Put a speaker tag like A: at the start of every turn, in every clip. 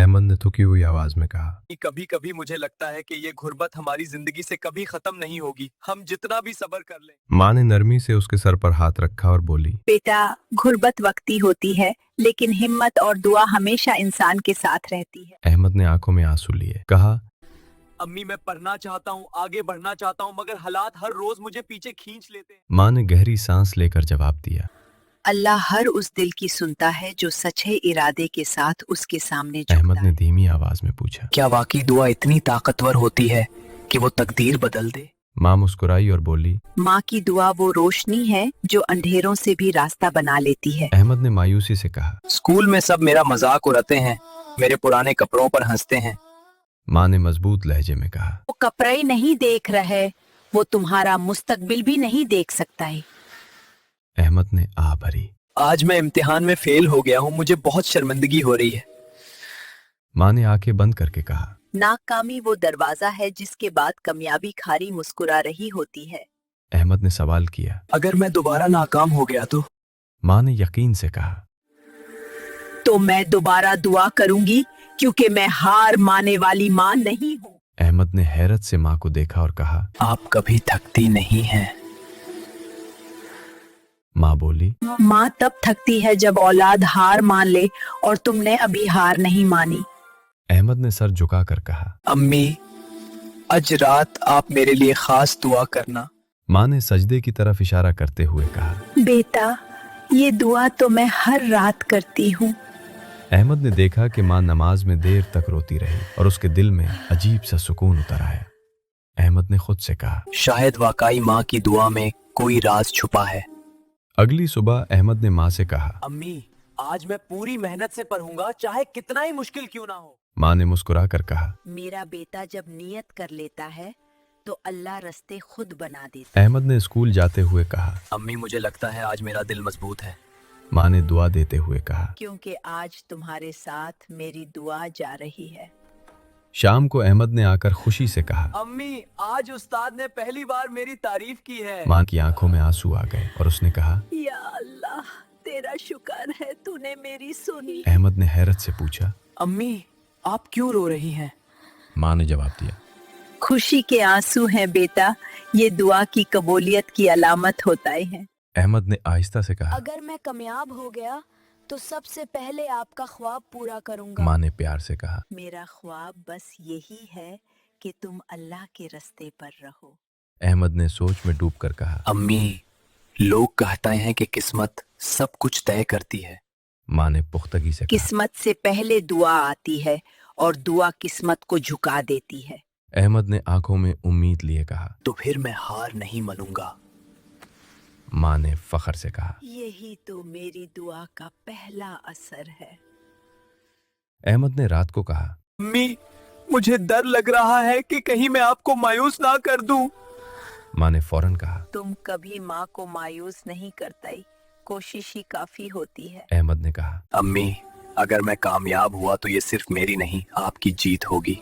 A: अहमद ने थकी हुई आवाज में कहा।
B: कभी कभी मुझे लगता है कि ये गुर्बत हमारी जिंदगी से कभी खत्म नहीं होगी, हम जितना भी सब्र कर लें।
A: माँ ने नरमी से उसके सर पर हाथ रखा और बोली,
C: बेटा, गुर्बत वक्ती होती है, लेकिन हिम्मत और दुआ हमेशा इंसान के साथ रहती है।
A: अहमद ने आंखों में आंसू लिए कहा,
B: अम्मी, मैं पढ़ना चाहता हूँ, आगे बढ़ना चाहता हूँ, मगर हालात हर रोज मुझे पीछे खींच लेते हैं।
A: माँ ने गहरी सांस लेकर जवाब दिया,
C: अल्लाह हर उस दिल की सुनता है जो सच्चे इरादे के साथ उसके सामने
A: अहमद
C: झुकता
A: ने
C: है।
A: धीमी आवाज में पूछा,
B: क्या वाकई दुआ इतनी ताकतवर होती है कि वो तकदीर बदल दे?
A: माँ मुस्कुराई और बोली,
C: माँ की दुआ वो रोशनी है जो अंधेरों से भी रास्ता बना लेती है।
A: अहमद ने मायूसी से कहा।
B: स्कूल में सब मेरा मजाक उड़ाते हैं, मेरे पुराने कपड़ों पर हंसते हैं।
A: माँ ने मजबूत लहजे में कहा,
C: वो कपड़े नहीं देख रहे, वो तुम्हारा मुस्तकबिल भी नहीं देख सकता है।
A: अहमद ने आ भरी।
B: आज मैं इम्तिहान में फेल हो गया हूँ, मुझे बहुत शर्मिंदगी हो रही है।
A: माँ ने आंखें बंद करके कहा,
C: नाकामी वो दरवाजा है जिसके बाद कामयाबी खारी मुस्कुरा रही होती है।
A: अहमद ने सवाल किया।
B: अगर मैं दोबारा नाकाम हो गया तो?
A: माँ ने यकीन से कहा,
C: तो मैं दोबारा दुआ करूंगी, क्योंकि मैं हार मानने वाली माँ नहीं हूँ।
A: अहमद ने हैरत से माँ को देखा और कहा,
B: आप कभी थकती नहीं हैं।
A: माँ बोली,
C: माँ तब थकती है जब औलाद हार मान ले, और तुमने अभी हार नहीं मानी।
A: अहमद ने सर झुकाकर कहा,
B: अम्मी, आज रात आप मेरे लिए खास दुआ करना।
A: माँ ने सजदे की तरफ इशारा करते हुए कहा।
C: बेटा, ये दुआ तो मैं हर रात करती हूँ।
A: अहमद ने देखा कि माँ नमाज में देर तक रोती रही और उसके दिल में अजीब सा सुकून उतर आया। अहमद ने खुद से कहा,
B: शायद वाकई माँ की दुआ में कोई राज छुपा है।
A: अगली सुबह अहमद ने माँ से कहा,
B: अम्मी, आज मैं पूरी मेहनत से पढ़ूंगा, चाहे कितना ही मुश्किल क्यों ना हो।
A: माँ ने मुस्कुरा कर कहा।
C: मेरा बेटा जब नियत कर लेता है तो अल्लाह रास्ते खुद बना देता।
A: अहमद ने स्कूल जाते हुए कहा,
B: अम्मी, मुझे लगता है आज मेरा दिल मजबूत है।
A: माँ ने दुआ देते हुए कहा।
C: क्योंकि आज तुम्हारे साथ मेरी दुआ जा रही है।
A: शाम को अहमद ने आकर खुशी से कहा,
B: अम्मी, आज उस्ताद ने पहली बार मेरी तारीफ की है।
A: माँ की आंखों में आंसू आ गए और उसने कहा,
C: या अल्लाह, तेरा शुक्र है, तूने मेरी सुनी।
A: अहमद ने हैरत से पूछा,
B: अम्मी, आप क्यों रो रही हैं?
A: माँ ने जवाब दिया,
C: खुशी के आंसू हैं बेटा, ये दुआ की कबूलियत की अलामत होता है।
A: अहमद ने आहिस्ता से कहा।
D: अगर मैं कामयाब हो गया तो सबसे पहले आपका ख्वाब पूरा करूंगा।
A: माँ ने प्यार से कहा।
C: मेरा ख्वाब बस यही है कि तुम अल्लाह के रास्ते पर रहो।
A: अहमद ने सोच में डूबकर कहा।
B: अम्मी, लोग कहते हैं कि किस्मत सब कुछ तय करती है।
A: माँ ने पुख्तगी से कहा।
C: किस्मत से पहले दुआ आती है और दुआ किस्मत को झुका देती है।
A: अहमद ने आंखों में उम्मीद लिए कहा।
B: तो फिर मैं हार नहीं मानूंगा।
A: माँ ने फख्र से कहा।
C: यही तो मेरी दुआ का पहला असर है।
A: अहमद ने रात को कहा।
B: अम्मी, मुझे डर लग रहा है कि कहीं मैं आपको मायूस ना कर दूं।
A: माँ ने फौरन कहा।
C: तुम कभी माँ को मायूस नहीं करती, कोशिश ही काफी होती है।
A: अहमद ने कहा।
B: अम्मी, अगर मैं कामयाब हुआ तो ये सिर्फ मेरी नहीं, आपकी जीत होगी।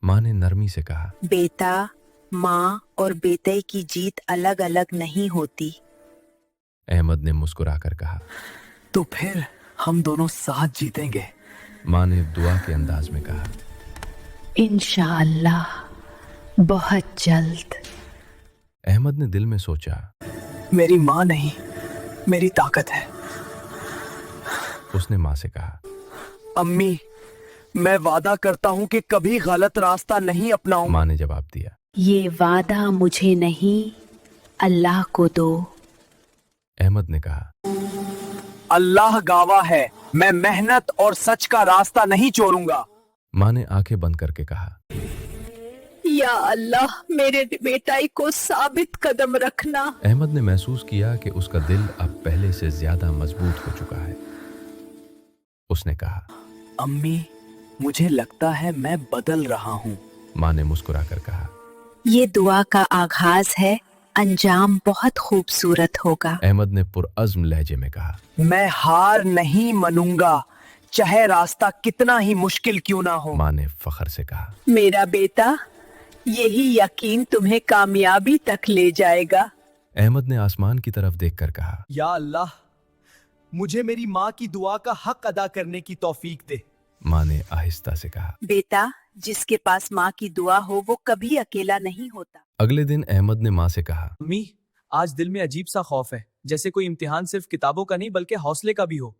A: माँ ने नरमी से कहा।
C: बेटा, माँ और बेटे की जीत अलग अलग नहीं होती।
A: अहमद ने मुस्कुराकर कहा।
B: तो फिर हम दोनों साथ जीतेंगे।
A: माँ ने दुआ के अंदाज में कहा।
C: इंशाअल्लाह, बहुत जल्द।
A: अहमद ने दिल में सोचा।
B: मेरी माँ नहीं, मेरी ताकत है।
A: उसने माँ से कहा।
B: अम्मी, मैं वादा करता हूँ कि कभी गलत रास्ता नहीं अपनाऊंगा।
A: माँ ने जवाब दिया।
C: ये वादा मुझे नहीं, अल्लाह को दो।
A: अहमद ने कहा।
B: अल्लाह गवाह है, मैं मेहनत और सच का रास्ता नहीं छोड़ूंगा।
A: माँ ने आंखें बंद करके कहा।
C: या अल्लाह, मेरे बेटाई को साबित कदम रखना।
A: अहमद ने महसूस किया कि उसका दिल अब पहले से ज्यादा मजबूत हो चुका है। उसने कहा।
B: अम्मी, मुझे लगता है मैं बदल रहा हूँ।
A: माँ ने मुस्कुराकर कहा।
C: ये दुआ का आगाज है, अंजाम बहुत खूबसूरत होगा।
A: अहमद ने पुरअज़्म लहजे में कहा।
B: मैं हार नहीं मानूंगा, चाहे रास्ता कितना ही मुश्किल क्यों ना हो।
A: माँ ने फख्र से कहा।
C: मेरा बेटा, यही यकीन तुम्हें कामयाबी तक ले जाएगा।
A: अहमद ने आसमान की तरफ देखकर कहा।
B: या अल्लाह, मुझे मेरी माँ की दुआ का हक अदा करने की तौफीक दे।
A: माँ ने आहिस्ता से कहा।
C: बेटा, जिसके पास माँ की दुआ हो वो कभी अकेला नहीं होता।
A: अगले दिन अहमद ने माँ से कहा,
B: अम्मी, आज दिल में अजीब सा खौफ है, जैसे कोई इम्तिहान सिर्फ किताबों का नहीं बल्कि हौसले का भी हो।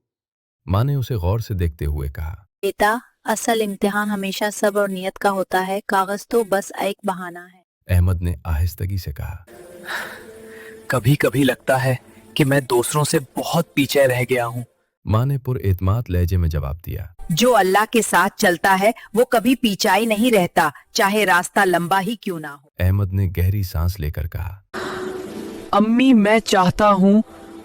A: माँ ने उसे गौर से देखते हुए कहा,
C: बेटा, असल इम्तिहान हमेशा सब्र और नियत का होता है, कागज तो बस एक बहाना है।
A: अहमद ने आहिस्तगी से कहा,
B: कभी कभी लगता है कि मैं दूसरों से बहुत पीछे रह गया हूँ।
A: माँ ने पुरएतमाद लहजे में जवाब दिया,
C: जो अल्लाह के साथ चलता है वो कभी पीछाई नहीं रहता, चाहे रास्ता लंबा ही क्यों ना हो।
A: अहमद ने गहरी सांस लेकर कहा,
B: अम्मी, मैं चाहता हूँ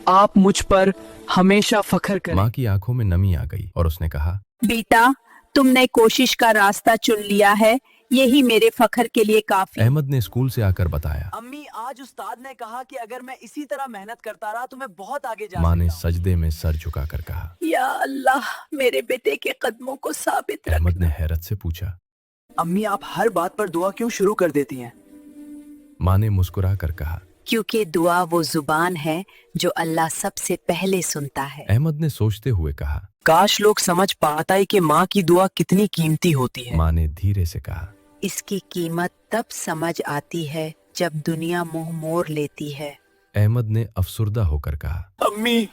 B: आप मुझ पर हमेशा फख्र करें।
A: माँ की आंखों में नमी आ गई और उसने कहा,
C: बेटा, तुमने कोशिश का रास्ता चुन लिया है, यही मेरे फख्र के लिए काफी।
A: अहमद ने स्कूल से आकर बताया।
B: अम्मी, आज उस्ताद ने कहा कि अगर मैं इसी तरह मेहनत करता रहा तो मैं बहुत आगे जा
A: माँ ने
B: सकता हूँ।
A: सजदे में सर झुकाकर कहा।
C: या अल्लाह, मेरे बेटे के कदमों को साबित
A: अहमद
C: रखना।
A: ने हैरत से पूछा।
B: अम्मी, आप हर बात पर दुआ क्यों शुरू कर देती हैं?
A: माँ ने मुस्कुरा कर कहा।
C: क्योंकि दुआ वो जुबान है जो अल्लाह सबसे पहले सुनता है।
A: अहमद ने सोचते हुए कहा।
B: काश लोग समझ पाता कि माँ की दुआ कितनी कीमती होती है।
A: माँ ने धीरे से कहा।
C: इसकी कीमत तब समझ आती है जब दुनिया मुंह मोड़ लेती है।
A: अहमद ने अफसुर्दा होकर कहा।
B: अम्मी,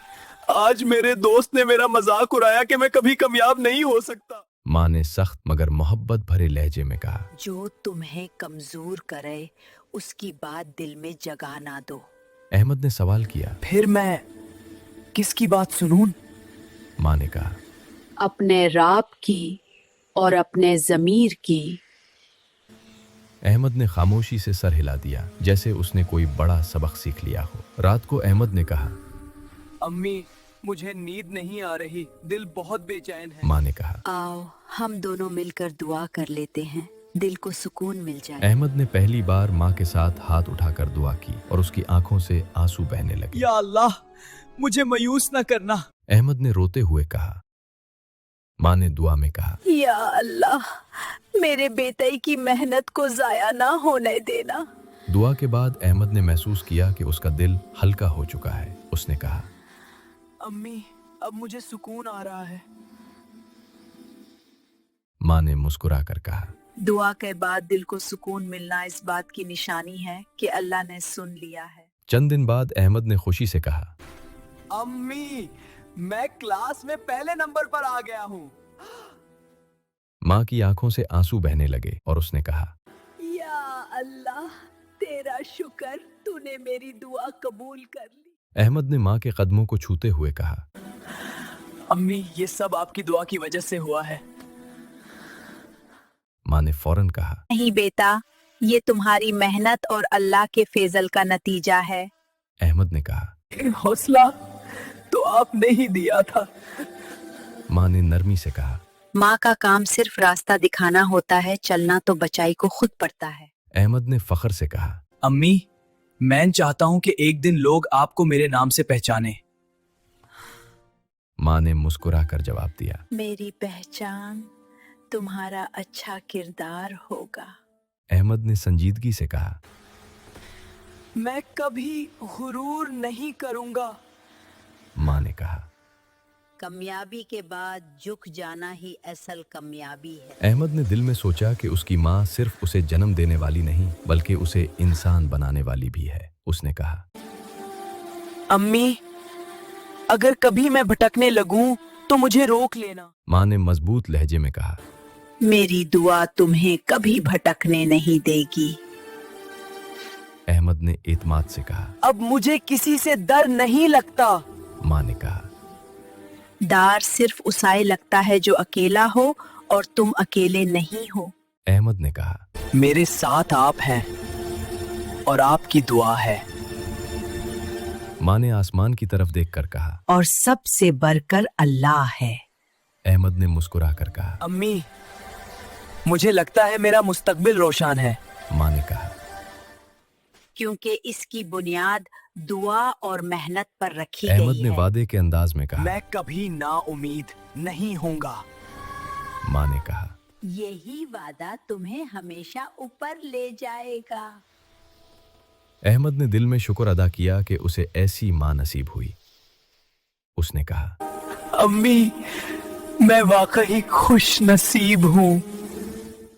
B: आज मेरे दोस्त ने मेरा मजाक उड़ाया कि मैं कभी कामयाब नहीं हो सकता।
A: माँ ने सख्त मगर मोहब्बत भरे लहजे में कहा।
C: जो तुम्हें कमजोर करे उसकी बात दिल में जगह ना दो।
A: अहमद ने सवाल किया।
B: फिर मैं किसकी बात सुनूं?
A: माँ ने कहा।
C: अपने राब की और अपने जमीर की।
A: अहमद ने खामोशी से सर हिला दिया जैसे उसने कोई बड़ा सबक सीख लिया हो। रात को अहमद ने कहा।
B: अम्मी, मुझे नींद नहीं आ रही, दिल बहुत बेचैन है।
A: माँ ने कहा।
C: आओ हम दोनों मिलकर दुआ कर लेते हैं, दिल को सुकून मिल जाए।
A: अहमद ने पहली बार माँ के साथ हाथ उठाकर दुआ की और उसकी आंखों से आंसू बहने लगे।
B: या अल्लाह, मुझे मायूस न करना।
A: अहमद ने रोते हुए कहा। माँ ने दुआ में कहा।
C: या अल्लाह, मेरे बेटे की मेहनत को जाया ना होने देना।
A: दुआ के बाद अहमद ने महसूस किया कि उसका दिल हल्का हो चुका है। उसने कहा।
B: अम्मी, अब मुझे सुकून आ रहा है।
A: माँ ने मुस्कुरा कर कहा।
C: दुआ के बाद दिल को सुकून मिलना इस बात की निशानी है कि अल्लाह ने सुन लिया है।
A: चंद दिन बाद अहमद ने खुशी से कहा।
B: अम्मी, मैं क्लास में पहले नंबर पर आ गया हूँ।
A: माँ की आंखों से आंसू बहने लगे और उसने कहा।
C: या अल्लाह, तेरा शुक्र, तूने मेरी दुआ कबूल कर ली।
A: अहमद ने माँ के कदमों को छूते हुए कहा।
B: अम्मी, ये सब आपकी दुआ की वजह से हुआ है।
A: माँ ने फौरन कहा।
C: नहीं बेटा, ये तुम्हारी मेहनत और अल्लाह के फेजल का नतीजा है।
A: अहमद ने कहा।
B: हौसला तो आपने ही दिया था।
A: माँ ने नरमी से कहा।
C: माँ का काम सिर्फ रास्ता दिखाना होता है, चलना तो बचाई को खुद पड़ता है।
A: अहमद ने फख्र से कहा।
B: अम्मी, मैं चाहता हूँ कि एक दिन लोग आपको मेरे नाम से पहचाने।
A: माँ ने मुस्कुरा कर जवाब दिया।
C: मेरी पहचान तुम्हारा अच्छा किरदार होगा।
A: अहमद ने संजीदगी से कहा।
B: मैं कभी गुरूर नहीं करूँगा।
A: माँ ने कहा।
C: कामयाबी के बाद झुक जाना ही असल कामयाबी है।
A: अहमद ने दिल में सोचा कि उसकी माँ सिर्फ उसे जन्म देने वाली नहीं बल्कि उसे इंसान बनाने वाली भी है। उसने कहा।
B: अम्मी, अगर कभी मैं भटकने लगूं तो मुझे रोक लेना।
A: माँ ने मजबूत लहजे में कहा।
C: मेरी दुआ तुम्हें कभी भटकने नहीं देगी।
A: अहमद ने एतमाद से कहा।
B: अब मुझे किसी से डर नहीं लगता।
A: माँ ने कहा।
C: डर सिर्फ उसाए लगता है जो अकेला हो, और तुम अकेले नहीं हो।
A: अहमद ने कहा।
B: मेरे साथ आप हैं और आपकी दुआ है।
A: माँ ने आसमान की तरफ देखकर कहा।
C: और सबसे बढ़कर अल्लाह है।
A: अहमद ने मुस्कुरा कर कहा।
B: अम्मी, मुझे लगता है मेरा मुस्तकबिल रोशन है।
A: माँ ने कहा।
C: क्योंकि इसकी बुनियाद दुआ और मेहनत पर रखी
A: अहमद
C: गई
A: ने
C: है।
A: वादे के अंदाज में कहा।
B: मैं कभी ना उम्मीद नहीं होऊंगा।
A: माँ ने कहा।
C: यही वादा तुम्हें हमेशा ऊपर ले जाएगा।
A: अहमद ने दिल में शुक्र अदा किया कि उसे ऐसी माँ नसीब हुई। उसने कहा।
B: अम्मी, मैं वाकई खुश नसीब हूँ।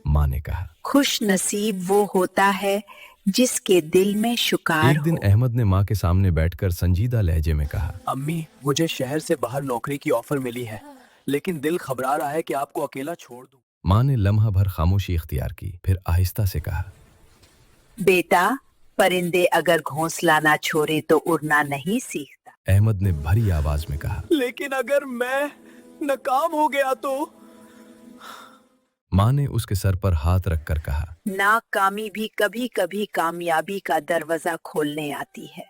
A: माँ ने कहा।
C: खुश नसीब वो होता है जिसके दिल में शुक्र
A: एक दिन
C: हो।
A: अहमद ने माँ के सामने बैठकर संजीदा लहजे में कहा,
B: अम्मी, मुझे शहर से बाहर नौकरी की ऑफर मिली है, लेकिन दिल घबरा रहा है कि आपको अकेला छोड़ दूं।
A: माँ ने लम्हा भर खामोशी इख्तियार की, फिर आहिस्ता से कहा,
C: बेटा, परिंदे अगर घोंसला ना छोड़े तो उड़ना नहीं सीखता।
A: अहमद ने भरी आवाज में कहा।
B: लेकिन अगर मैं नाकाम हो गया तो?
A: माँ ने उसके सर पर हाथ रखकर कहा,
C: नाकामी भी कभी कभी कामयाबी का दरवाजा खोलने आती है।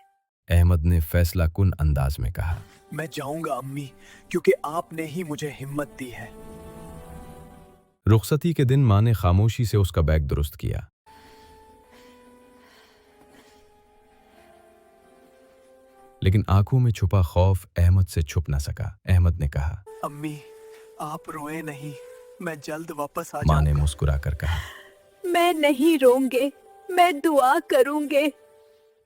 A: अहमद ने फैसला कुन अंदाज में कहा,
B: मैं जाऊंगा अम्मी, क्योंकि आपने ही मुझे हिम्मत दी है।
A: रुखसती के दिन माँ ने खामोशी से उसका बैग दुरुस्त किया। लेकिन आंखों में छुपा खौफ अहमद से छुप न सका। अहमद ने कहा,
B: अम्मी, आप रोए नहीं, मैं जल्द वापस आ
A: माँ ने
B: जाऊंगा।
A: मुस्कुरा कर कहा।
C: मैं नहीं रोंगे, मैं दुआ करूंगे।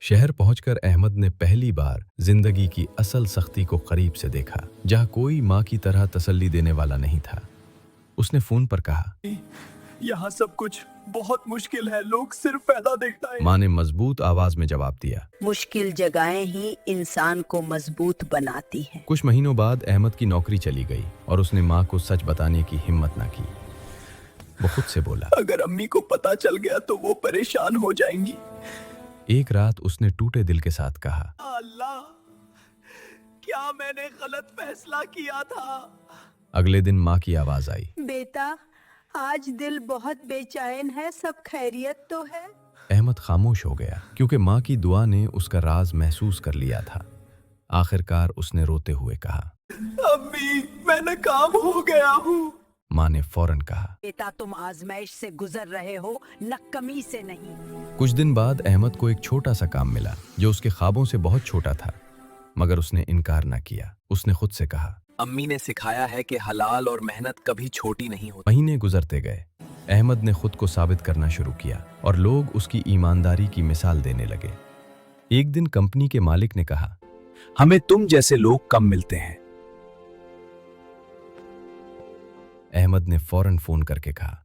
A: शहर पहुंचकर अहमद ने पहली बार जिंदगी की असल सख्ती को करीब से देखा, जहां कोई माँ की तरह तसल्ली देने वाला नहीं था। उसने फोन पर कहा,
B: यहाँ सब कुछ बहुत मुश्किल है, लोग सिर्फ पैदा देखता है।
A: माँ ने मजबूत आवाज में जवाब दिया।
C: मुश्किल जगहें ही इंसान को मजबूत बनाती हैं।
A: कुछ महीनों बाद अहमद की नौकरी चली गई और उसने माँ को सच बताने की हिम्मत न की। वो खुद से बोला,
B: अगर अम्मी को पता चल गया तो वो परेशान हो जाएंगी।
A: एक रात उसने टूटे दिल के साथ कहा,
B: अल्लाह, क्या मैंने गलत फैसला किया था?
A: अगले दिन माँ की आवाज आई,
C: बेटा, आज दिल बहुत बेचैन है, सब खैरियत तो है?
A: अहमद खामोश हो गया, क्योंकि माँ की दुआ ने उसका राज महसूस कर लिया था। आखिरकार उसने रोते हुए कहा,
B: अम्मी, मैं नाकाम हो गया हूँ।
A: माँ ने फौरन कहा।
C: बेटा, तुम आजमाइश से गुजर रहे हो, नक्कमी से नहीं।
A: कुछ दिन बाद अहमद को एक छोटा सा काम मिला जो उसके ख्वाबों से बहुत छोटा था, मगर उसने इनकार न किया। उसने खुद से कहा,
B: अम्मी ने सिखाया है कि हलाल और मेहनत कभी छोटी नहीं होती।
A: महीने गुजरते गए। अहमद ने खुद को साबित करना शुरू किया और लोग उसकी ईमानदारी की मिसाल देने लगे। एक दिन कंपनी के मालिक ने कहा,
B: हमें तुम जैसे लोग कम मिलते हैं।
A: अहमद ने फौरन फोन करके कहा,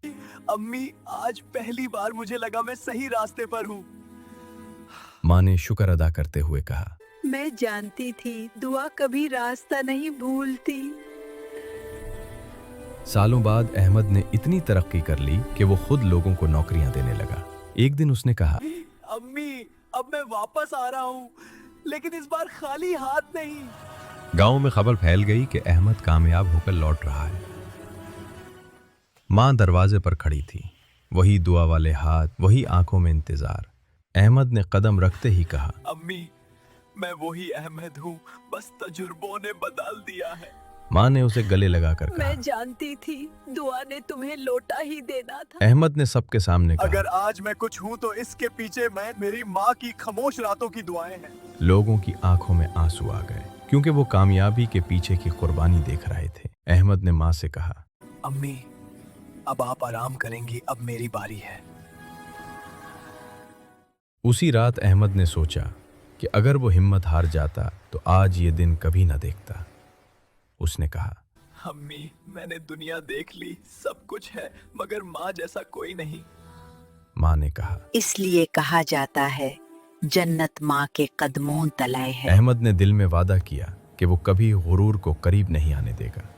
B: अम्मी, आज पहली बार मुझे लगा मैं सही रास्ते पर हूँ।
A: माँ ने शुक्र अदा करते हुए कहा,
C: मैं जानती थी, दुआ कभी रास्ता नहीं भूलती।
A: सालों बाद अहमद ने इतनी तरक्की कर ली कि वो खुद लोगों को नौकरियां देने लगा। एक दिन उसने कहा,
B: अम्मी, अब मैं वापस आ रहा हूँ, लेकिन इस बार खाली हाथ नहीं।
A: गांव में खबर फैल गई कि अहमद कामयाब होकर लौट रहा है। माँ दरवाजे पर खड़ी थी, वही दुआ वाले हाथ, वही आंखों में इंतजार। अहमद ने कदम रखते ही कहा,
B: अम्मी, मैं वही अहमद हूँ, बस तजुर्बों ने बदल दिया है।
A: माँ ने उसे गले लगाकर कहा।
C: मैं जानती थी, दुआ ने तुम्हें लौटा ही देना था।
A: अहमद ने सबके सामने
B: अगर
A: कहा,
B: आज मैं कुछ हूँ तो इसके पीछे मैं मेरी माँ की खामोश रातों की दुआएं हैं।
A: लोगों की आंखों में आंसू आ गए, क्योंकि वो कामयाबी के पीछे की कुर्बानी देख रहे थे। अहमद ने माँ से कहा,
B: अम्मी, अब आप आराम करेंगी, अब मेरी बारी है।
A: उसी रात अहमद ने सोचा कि अगर वो हिम्मत हार जाता तो आज ये दिन कभी न देखता। उसने कहा,
B: अम्मी, मैंने दुनिया देख ली, सब कुछ है, मगर माँ जैसा कोई नहीं।
A: माँ ने कहा।
C: इसलिए कहा जाता है, जन्नत माँ के कदमों तले है।
A: अहमद ने दिल में वादा किया कि वो कभी गुरूर को करीब नहीं आने देगा।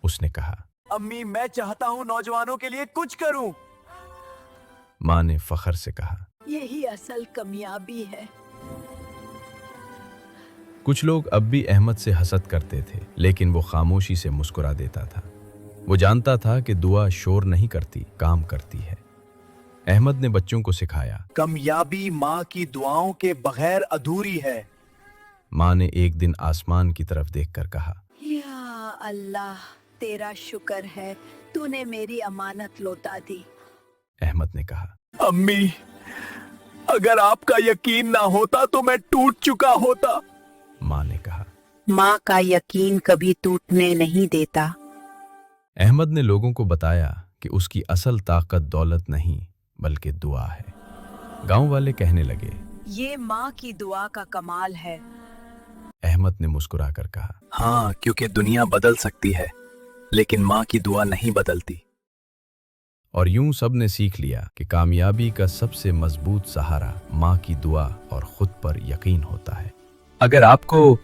A: उसने कहा,
B: अम्मी, मैं चाहता हूँ नौजवानों के लिए कुछ करूँ।
A: माँ ने फखर से कहा।
C: यही असल कामयाबी है।
A: कुछ लोग अब भी अहमद से हसद करते थे, लेकिन वो खामोशी से मुस्कुरा देता था। वो जानता था कि दुआ शोर नहीं करती, काम करती है। अहमद ने बच्चों को सिखाया,
B: कामयाबी माँ की दुआओं के बगैर अधूरी है।
A: माँ ने एक दिन आसमान की तरफ देखकर कहा,
C: या अल्लाह, तेरा शुक्र है, तूने मेरी अमानत लौटा दी।
A: अहमद ने कहा,
B: अम्मी, अगर आपका यकीन ना होता तो मैं टूट चुका होता।
A: माँ ने कहा।
C: माँ का यकीन कभी टूटने नहीं देता।
A: अहमद ने लोगों को बताया कि उसकी असल ताकत दौलत नहीं बल्कि दुआ है। गांव वाले कहने लगे,
C: ये माँ की दुआ का कमाल है।
A: अहमद ने मुस्कुराकर कहा,
E: हाँ, क्योंकि दुनिया बदल सकती है लेकिन माँ की दुआ नहीं बदलती।
A: और यूं सब ने सीख लिया कि कामयाबी का सबसे मजबूत सहारा माँ की दुआ और खुद पर यकीन होता है।
E: अगर आपको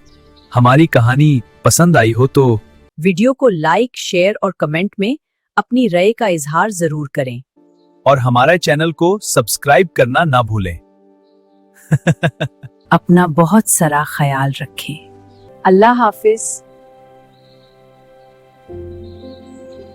E: हमारी कहानी पसंद आई हो तो
C: वीडियो को लाइक, शेयर और कमेंट में अपनी राय का इजहार जरूर करें।
E: और हमारे चैनल को सब्सक्राइब करना ना भूलें।
C: अपना बहुत सारा ख्याल रखें। अल्लाह हाफिज।